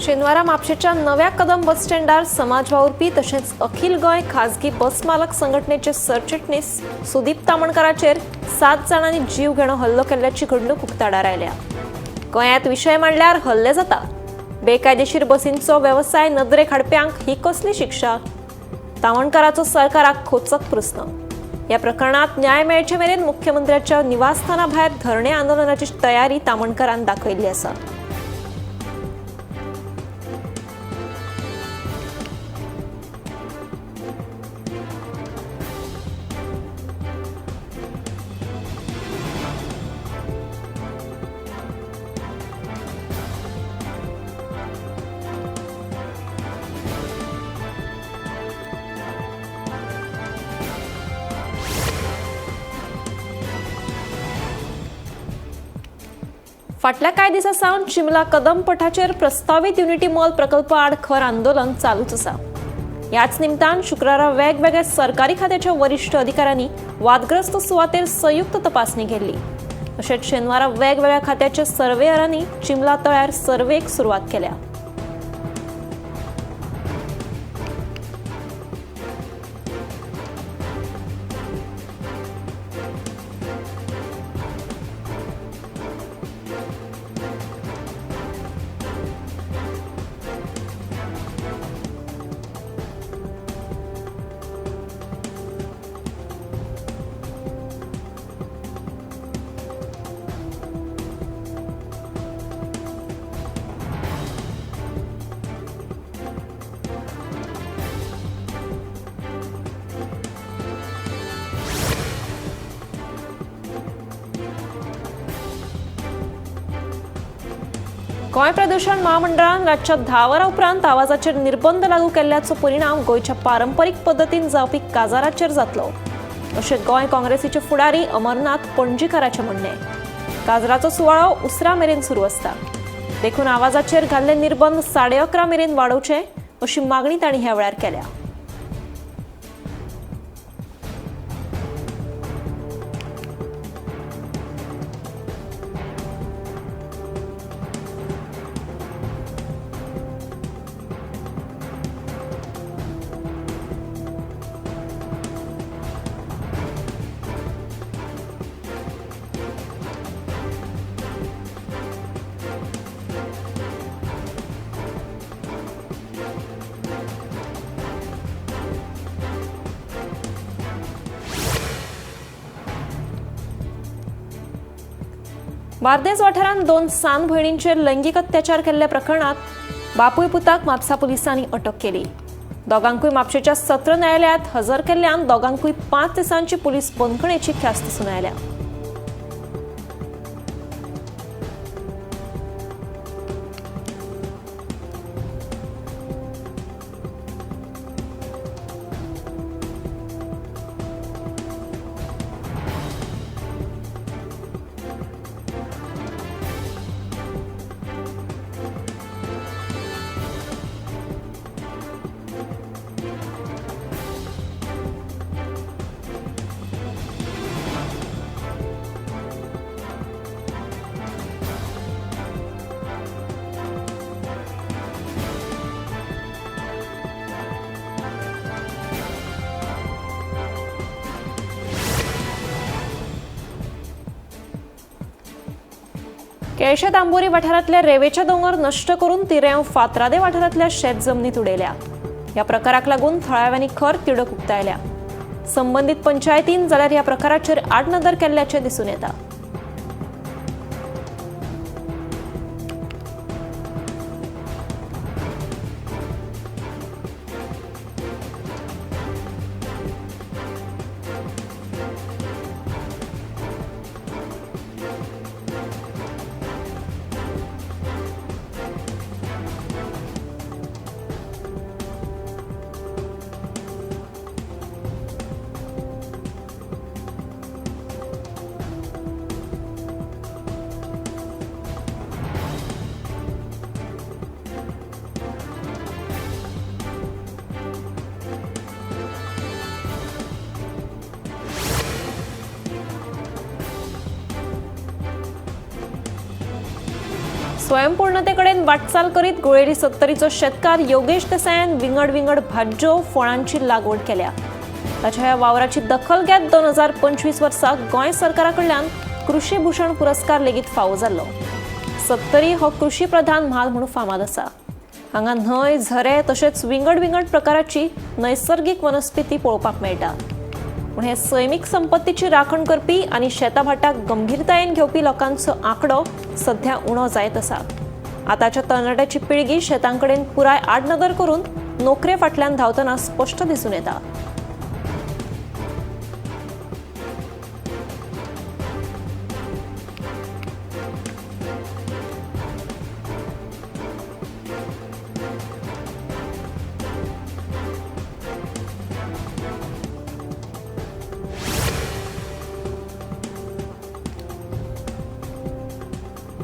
शेनवारा म्हापशेच्या नव्या कदम बस स्टँडार समाज वावुरपी तशेंच अखिल गोंय खाजगी बस मालक संघटनेचे सरचिटणीस सुदीप तामणकाराचेर 7 जाणांनी जीव घेणो हल्लो केल्ल्याची घडणूक उक्ताडार आयल्या। गोंयांत विशय मांडल्यार हल्ले जाता। बेकायदेशीर बसींचो वेवसाय नदरेक हाडप्यांक ही कसली शिक्षा? तामणकाराचो सरकाराक खोचक प्रस्न। ह्या प्रकरणात न्याय मेळचे मेरेन मुख्यमंत्र्याच्या निवासस्थाना भायर धरणे आंदोलनाची तयारी तामणकारान दाखयल्ली आसा। फाटल्या कांय दिसांसावन चिमला कदम पठाचेर प्रस्तावित युनिटी मॉल प्रकल्प आड खर आंदोलन चालूच आसा। ह्याच निमतान शुक्रारा वेगवेगळ्या सरकारी खात्याच्या वरिष्ठ अधिकाऱ्यांनी वादग्रस्त सुवातेर संयुक्त तपासणी केली। तशेंच शेनवारा वेगवेगळ्या खात्याच्या सर्वेयरांनी चिमला तळ्यार सर्वेक सुरवात केल्या। गोंय प्रदूषण महामंडळान रातच्या 10 वरां उपरांत आवाजाचेर निर्बंध लागू केल्ल्याचो परिणाम गोंयच्या पारंपरीक पद्दतीन जावपी काजाराचेर जातलो, अशें गोंय काँग्रेसीचे फुडारी अमरनाथ पणजीकाराचें म्हणणें। काजराचो सुवाळो उसरा मेरेन सुरू आसता, देखून आवाजाचेर घाल्ले निर्बंध 11:30 मेरेन वाडोवचे अशी मागणी तांणी ह्या वेळार केल्या। बार्देस वाठारांत 2 सान्न भयणींचेर लैंगीक अत्याचार केल्ल्या प्रकरणात बापूय पुताक म्हापसा पुलिसांनी अटक केली। दोगांकूय म्हापशेच्या सत्र न्यायालयांत हजर केल्ल्यान दोगांकूय 5 दिसांची पुलीस बंदखणेची ख्यास्त सुनायल्या। केळशे तांबोरी वाठारांतले रेवेचे दोंगर नष्ट करून तिरेव फातरादे वाठारांतल्या शेत जमनीत उडयल्या। ह्या प्रकाराक लागून थळाव्यांनी खर तिडक उक्तायल्या। संबंधीत पंचायतीन जाल्यार ह्या प्रकाराचेर आडनदर केल्ल्याचें दिसून येता। स्वयंपूर्णतेकडे वाटचाल करीत गुळेरी 70चो शेतकार योगेश देसायान विंगड विंगड भाज्यो फळांची लागवड केल्या. ताच्या ह्या वावराची दखल घेत 2025 वर्सा गोंय सरकारा कडल्यान कृषी भूषण पुरस्कार लेगीत फावो जाल्लो. 70 हो कृषी प्रधान म्हाल म्हणून फामाद आसा. हांगा न्हंय, झरे तशेंच विंगड विंगड प्रकाराची नैसर्गिक वनस्पती पळोवपाक मेळटा. पूण हे सैमीक संपत्तीची राखण करपी आनी शेताभाटाक गंभीरतायेन घेवपी लोकांचो आंकडो सध्या उणो जायत आसा. आतांच्या तरणाट्याची पिळगी शेतांकडेन पुराय आडनदर करून नोकरे फाटल्यान धांवतना स्पश्ट दिसून येता.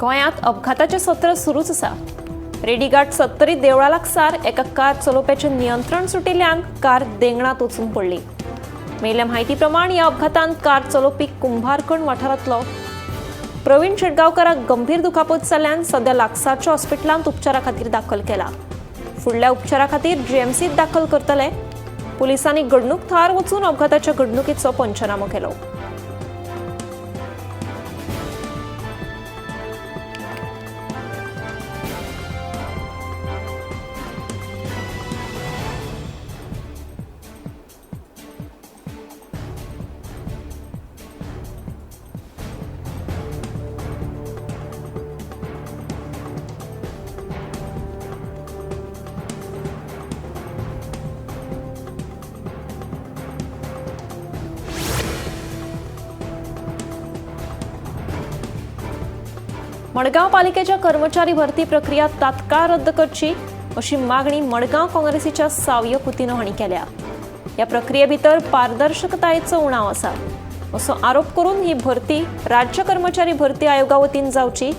गोंयांत अपघाताचें सत्र सुरूच आसा. रेडीघाट 70 देवळा लागसार एका कार चलोवप्याचें नियंत्रण सुटिल्ल्यान कार देंगणात वचून पडली. मेळिल्ल्या म्हायती प्रमाण ह्या अपघातांत कार चलोवपी कुंभारकण वाठारांतलो प्रवीण शेटगांवकाराक गंभीर दुखापत जाल्ल्यान सध्या लागसारच्या हॉस्पिटलांत उपचारा खातीर दाखल केला. फुडल्या उपचारा खातीर जीएमसीत दाखल करतले. पुलिसांनी घडणूक थळार वचून अपघाताच्या घडणुकीचो पंचनामो केलो. मडगांव पालिकेच्या कर्मचारी भरती प्रक्रिया तात्काळ रद्द करची अशी मागणी मडगांव काँग्रेसीच्या सावय पुतिनो हांणी केल्या. ह्या प्रक्रिये भितर पारदर्शकतायेचो उणाव आसा असो आरोप करून ही भरती राज्य कर्मचारी भरती आयोगा वतीन जावची.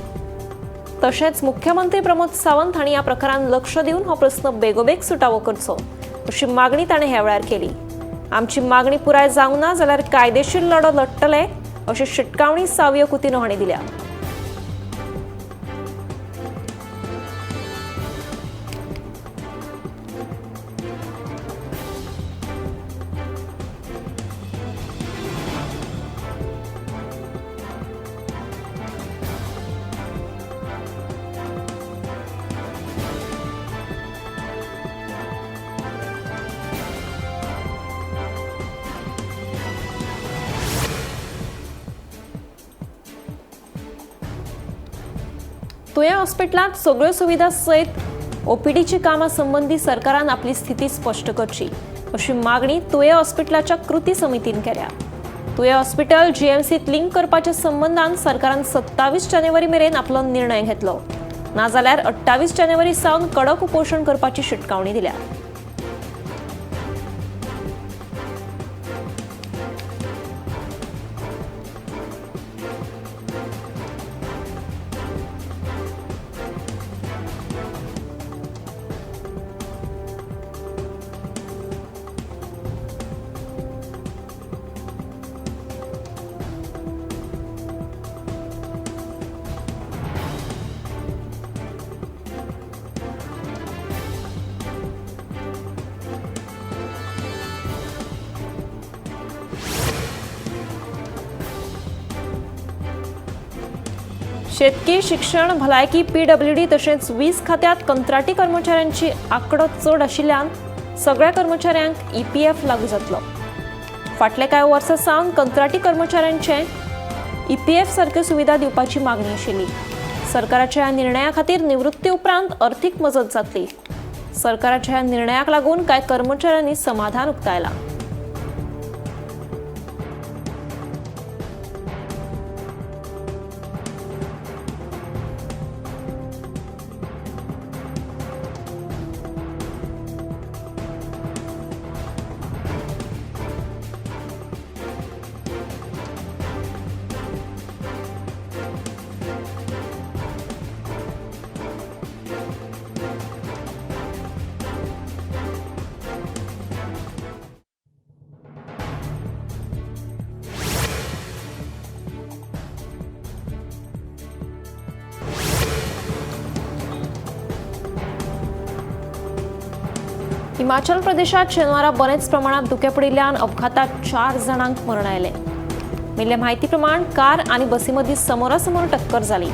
तशेंच मुख्यमंत्री प्रमोद सावंत हांणी ह्या प्रकारान लक्ष दिवन हो प्रस्न बेगोबेग सुटावो करचो अशी मागणी ताणें ह्या वेळार केली. आमची मागणी पुराय जावंक ना जाल्यार कायदेशीर लढो लडटले अशी शिटकावणी सावय पुतिनो हांणी दिल्या. तुया हॉस्पिटलांत सगळ्यो सुविधा सयत ओपीडीची कामां संबंधी सरकारान आपली स्थिती स्पश्ट करची अशी मागणी तुया हॉस्पिटलाच्या कृती समितीन केल्या. तुया हॉस्पिटल जीएमसीत लिंक करपाच्या संबंधान सरकारान 27 जानेवारी मेरेन आपलो निर्णय घेतलो. नाजाल्यार 28 जानेवारी सावन कडक उपोशण करपाची शिटकावणी दिल्या. शेतकी, शिक्षण, भलायकी, पीडब्ल्यूडी तशेंच वीज खात्यात कंत्राटी कर्मचाऱ्यांची आंकडो चड आशिल्ल्यान सगळ्या कर्मचाऱ्यांक ईपीएफ लागू जातलो. फाटले कांय वर्सां सावन कंत्राटी कर्मचाऱ्यांचे ईपीएफ सारक्यो सुविधा दिवपाची मागणी आशिल्ली. सरकाराच्या ह्या निर्णया खातीर निवृत्ती उपरांत अर्थीक मजत जातली. सरकाराच्या ह्या निर्णयाक लागून कांय कर्मचाऱ्यांनी समाधान उक्तायलां. हिमाचल प्रदेशात शेनवारा बरेच प्रमाणात धुके पडिल्ल्यान अपघातात 4 जाणांक मरण आयले. मेल्ले म्हायती प्रमाण कार आणि बसीमदी समोरासमोर टक्कर जाली.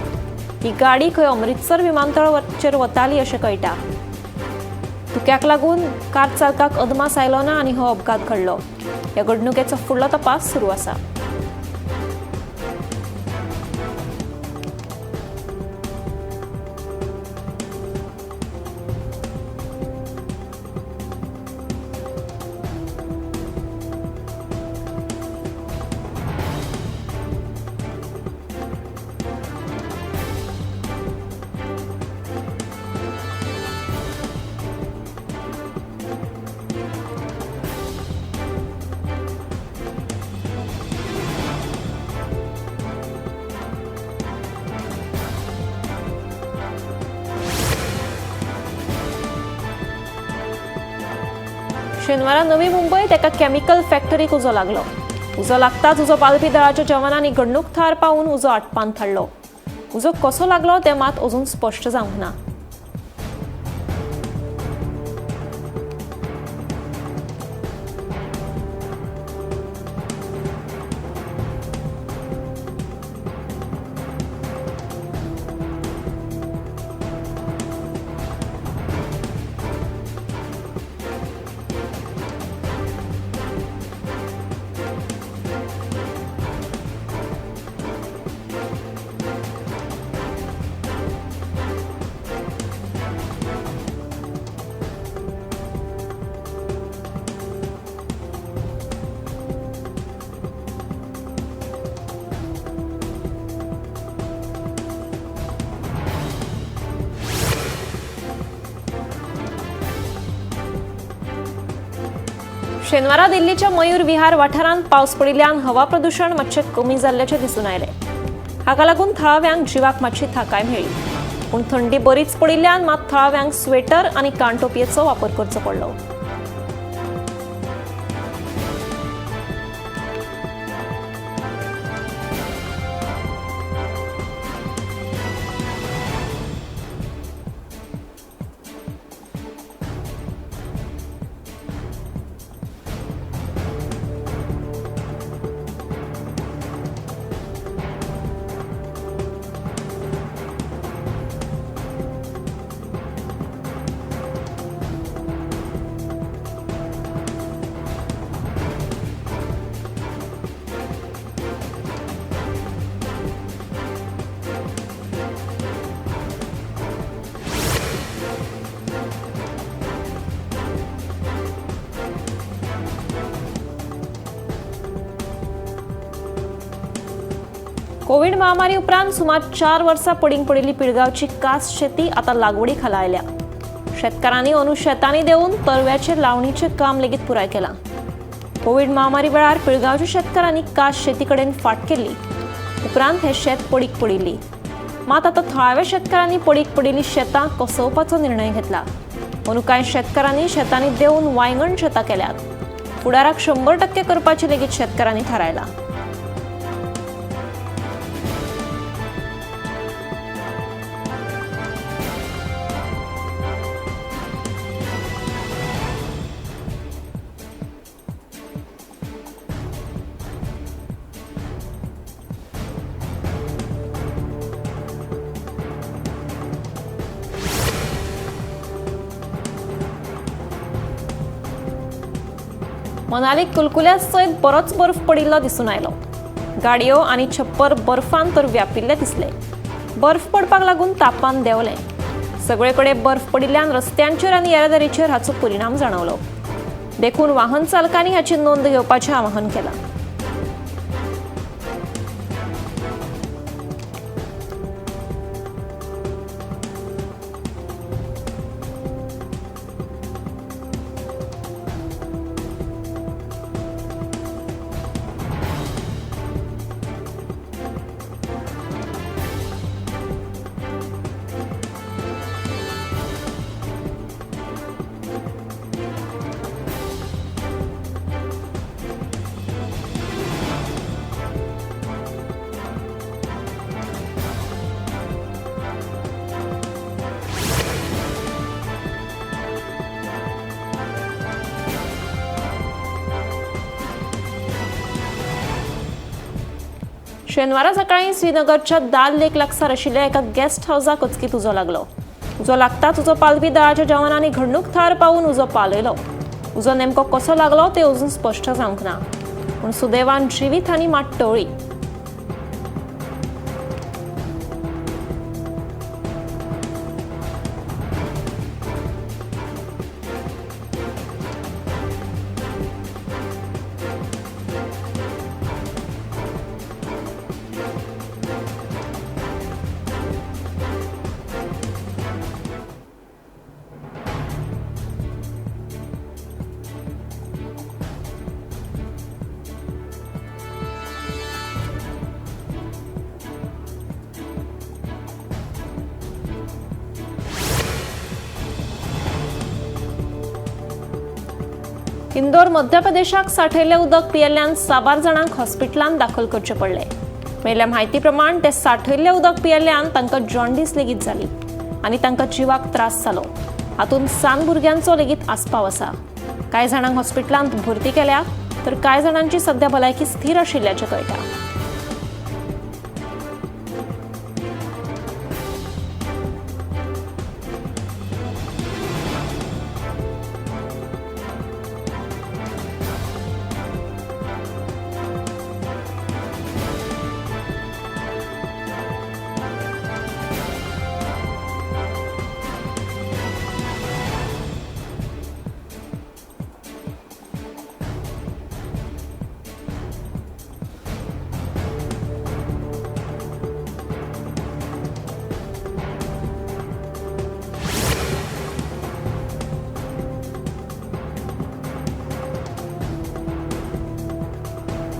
ही गाडी खंय अमृतसर विमानतळाचेर वताली अशें कळटा. धुक्याक लागून कार चालकाक अदमास आयलो ना आनी हो अपघात घडलो. ह्या घडणुकेचो फुडलो तपास सुरू आसा. शेनवारा नवी मुंबईत एका केमिकल फॅक्टरीक उजो लागलो. उजो लागताच उजो पालपी दळाच्या जवानांनी घडणूक थार पावून उजो आटपावन थाडलो. उजो कसो लागलो तें मात अजून स्पश्ट जावंक ना. शेनवारा दिल्लीच्या मयूर विहार वाठारांत पावस पडिल्ल्यान हवा प्रदूषण मातशें कमी जाल्ल्याचें दिसून आयलें. हाका लागून थळाव्यांक जिवाक मातशी थाकाय मेळ्ळी. पूण थंडी बरीच पडिल्ल्यान मात थळाव्यांक स्वेटर आनी कानटोपयेचो वापर करचो पडलो. कोविड महामारी उपरांत सुमार 4 वर्सां पडींग पडिल्ली पिळगांवची कास शेती आतां लागवडी खाला आयल्या. शेतकारांनी अंदू शेतांनी देऊन तरव्याचे लावणीचे काम लेगीत पुराय केलां. कोविड महामारी वेळार पिळगांवच्या शेतकारांनी कास शेती कडेन फाट केल्ली. उपरांत हे शेत पडीक पडिल्ली. मात आतां थळाव्या शेतकारांनी पडीक पडिल्ली शेतां कसोवपाचो निर्णय घेतला. अंदू कांय शेतकारांनी शेतांनी देऊन वांयगण शेतां केल्यात. फुडाराक 100% करपाचें लेगीत शेतकारांनी थारायलां. मनालीक कुलकुल्यात सयत बरोच बर्फ पडिल्लो दिसून आयलो. गाडयो आनी छप्पर बर्फान तर व्यापिल्ले दिसले. बर्फ पडपाक लागून तापमान देंवलें. सगळे कडेन बर्फ पडिल्ल्यान रस्त्यांचेर आनी येरादारीचेर हाचो परिणाम जाणवलो. देखून वाहन चालकांनी हाची नोंद घेवपाचें आवाहन केलां. शेनवारा सकाळी श्रीनगरच्या दाल लेक लागसार आशिल्ल्या एका गेस्ट हाऊसाक अचकीत उजो लागलो. उजो लागताच उजो पालवी दळाच्या जवानांनी घडणूक थळार पावून उजो पालयलो. उजो नेमको कसो लागलो ते अजून स्पष्ट जावंक ना, पूण सुदैवान जिवीत हानी मात टळ्ळी. इंदोर मध्य प्रदेशाक साठयल्लें उदक पियेल्ल्यान 6 जाणांक हॉस्पिटलांत दाखल करचे पडले. मेळिल्ल्या म्हायती प्रमाण ते साठयल्लें उदक पियेल्ल्यान तांकां जॉन्डिस लेगीत जाली आनी तांकां जिवाक त्रास जालो. हातूंत 7 भुरग्यांचो लेगीत आस्पाव आसा. कांय जाणांक हॉस्पिटलांत भरती केल्या तर कांय जाणांची सध्या भलायकी स्थिर आशिल्ल्याचें कळटा.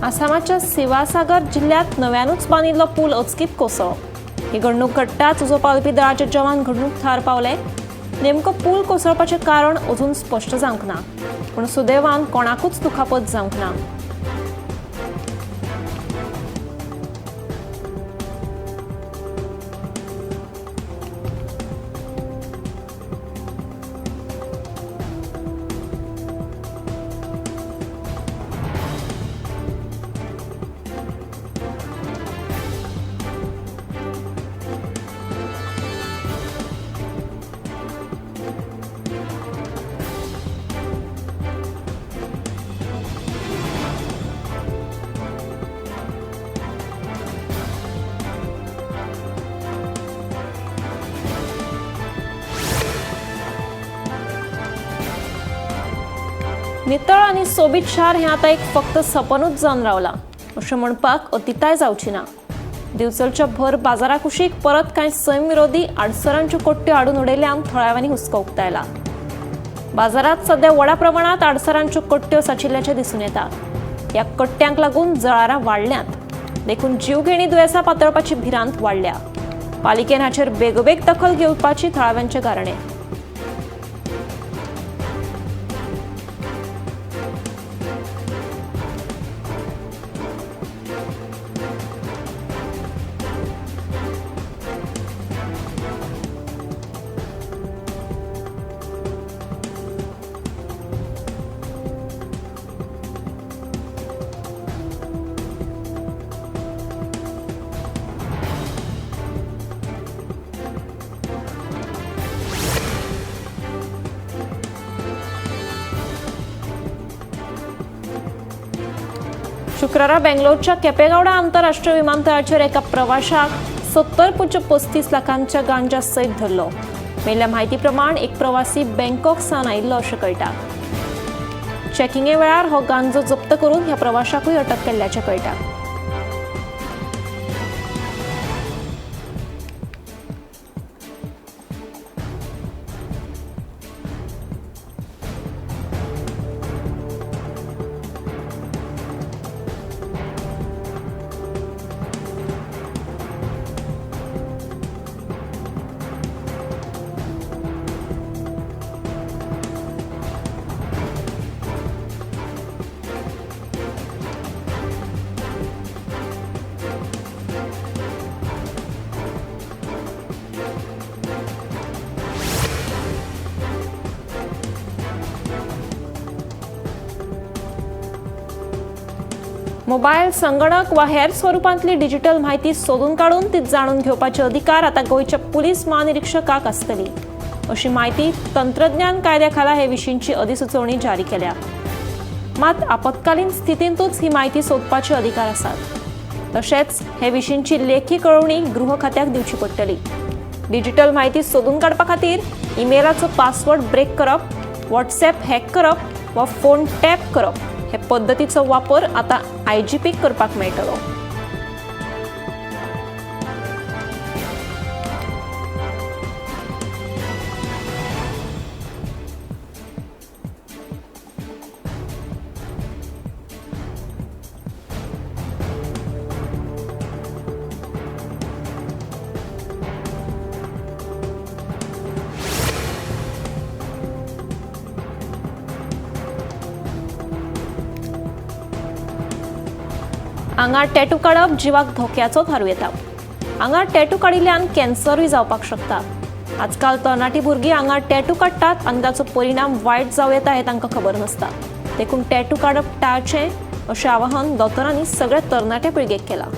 आसामाच्या शिवसागर जिल्ह्यात नव्यानूच बांदिल्लो पूल अचकीत कोसळ्ळो. ही घडणूक घडटाच उजो पावलपी दळाचे जवान घडणूक थळार पावले. नेमको पूल कोसळपाचें कारण अजून स्पश्ट जावंक ना, पूण सुदैवान कोणाकूच दुखापत जावंक ना. नितळ आणि सोबीत शार हें आतां एक फक्त सपनूच जावन रावलां अशें म्हणपाक अतिताय जावची ना. दिवचलच्या भर बाजारा कुशीक परत कांय सैम विरोधी आडसरांच्यो कट्ट्यो हाडून उडयल्ल्यान थळाव्यांनी हुस्को उक्तायला. बाजारात सध्या व्हडा प्रमाणात आडसरांच्यो कट्ट्यो साचिल्ल्याचें दिसून येता. ह्या कट्ट्यांक लागून जळारां वाडल्यांत. देखून जीवघेणी दुयेंसां पातळपाची भिरांत वाडल्या. पालिकेन हाचेर बेगोबेग दखल घेवपाची थळाव्यांचें गारणें. शुक्रारा बेंगलोरच्या केपेगौडा आंतरराष्ट्रीय विमानतळाचेर एका प्रवाशाक 70.35 लाखांच्या गांजा सयत धरलो. मेळिल्ल्या म्हायती प्रमाण एक प्रवासी बँकॉक सावन आयिल्लो अशें कळटा. चेकिंगे वेळार हो गांजो जप्त करून ह्या प्रवाशाकूय अटक केल्ल्याचें कळटा. मोबाईल, संगणक वा हेर स्वरूपांतली डिजिटल माहिती सोदून काढून ती जाणून घेवपाचे अधिकार आता गोंयच्या पुलीस महानिरीक्षकाक आसतली अशी माहिती तंत्रज्ञान कायद्या खाला हे विशींची अधिसुचोवणी जारी केल्या. मात आपत्कालीन स्थितींतूच ही माहिती सोदपाचे अधिकार आसात. तशेंच हे विशींची लेखी कळवणी गृह खात्याक दिवची पडटली. डिजिटल माहिती सोदून काडपा खातीर ईमेलाचो पासवर्ड ब्रेक करप, व्हॉट्सॲप हॅक करप वा फोन टॅप करप हे पद्दतीचो वापर आता IGPक करपाक मेळटलो. आंगार टॅटू काडप जिवाक धोक्याचो थारू येता. आंगार टॅटू काडिल्ल्यान कॅन्सरूय जावपाक शकता. आजकाल तरणाटी भुरगीं आंगार टॅटू काडटात आनी ताचो परिणाम वायट जावं येता हें तांकां खबर नासता. देखून टॅटू काडप टाळचें अशें आवाहन दोतोरांनी सगळ्या तरणाट्या पिळगेक केलां.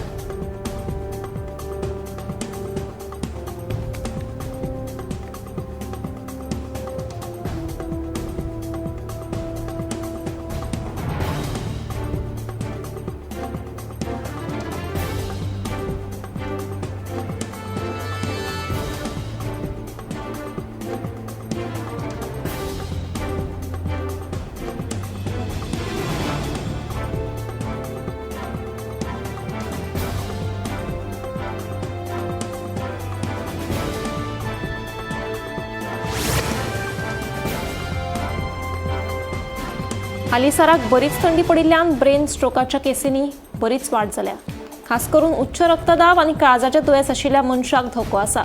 हालीसराक बरीच थंडी पडिल्ल्यान ब्रेन स्ट्रोकाच्या केसींनी बरीच वाड जाल्या. खास करून उच्च रक्तदाब आनी काळजाचे दुयेंस आशिल्ल्या मनशाक धोको आसा.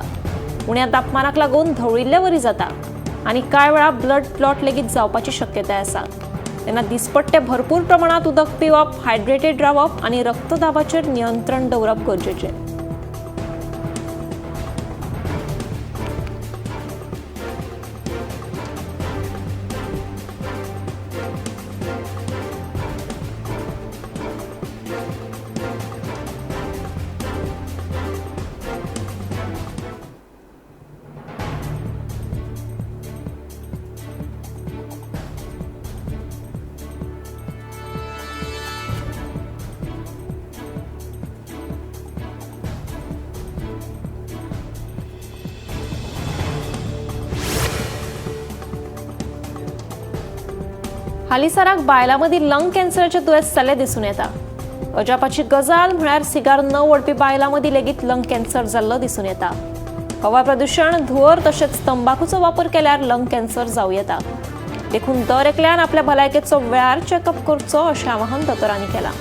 उण्या तापमानाक लागून धवळिल्ले वरी जाता आनी कांय वेळा ब्लड क्लॉट लेगीत जावपाची शक्यताय आसा. तेन्ना दिसपट्टे भरपूर प्रमाणात उदक पिवप, हायड्रेटेड रावप आनी रक्तदाबाचेर नियंत्रण दवरप गरजेचें. हालीसराक बायलां मदीं लंग कॅन्सराचे दुयेंस जाल्ले दिसून येता. अजापाची गजाल म्हळ्यार सिगार न ओडपी बायलां मदीं लेगीत लंग कॅन्सर जाल्लो दिसून येता. हवा प्रदूषण, धुंवर तशेंच तंबाखूचो वापर केल्यार लंग कॅन्सर जावं येता. देखून दर एकल्यान आपल्या भलायकेचो वेळार चॅकअप करचो अशें आवाहन दोतोरांनी केलां.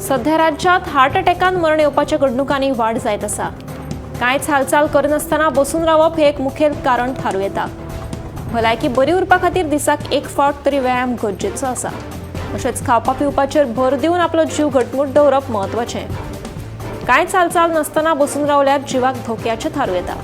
सध्या राज्यात हार्ट अटॅकान मरण येवपाच्या घडणुकांनी वाड जायत आसा. कांयच हालचाल करनासतना बसून रावप हे एक मुखेल कारण थारू येता. भलायकी बरी उरपा खातीर दिसाक एक फावट तरी व्यायाम गरजेचो आसा. तशेंच खावपा पिवपाचेर भर दिवन आपलो जीव घटमूट दवरप म्हत्वाचें. कांयच हालचाल नासतना बसून रावल्यार जिवाक धोक्याचें थारू येता.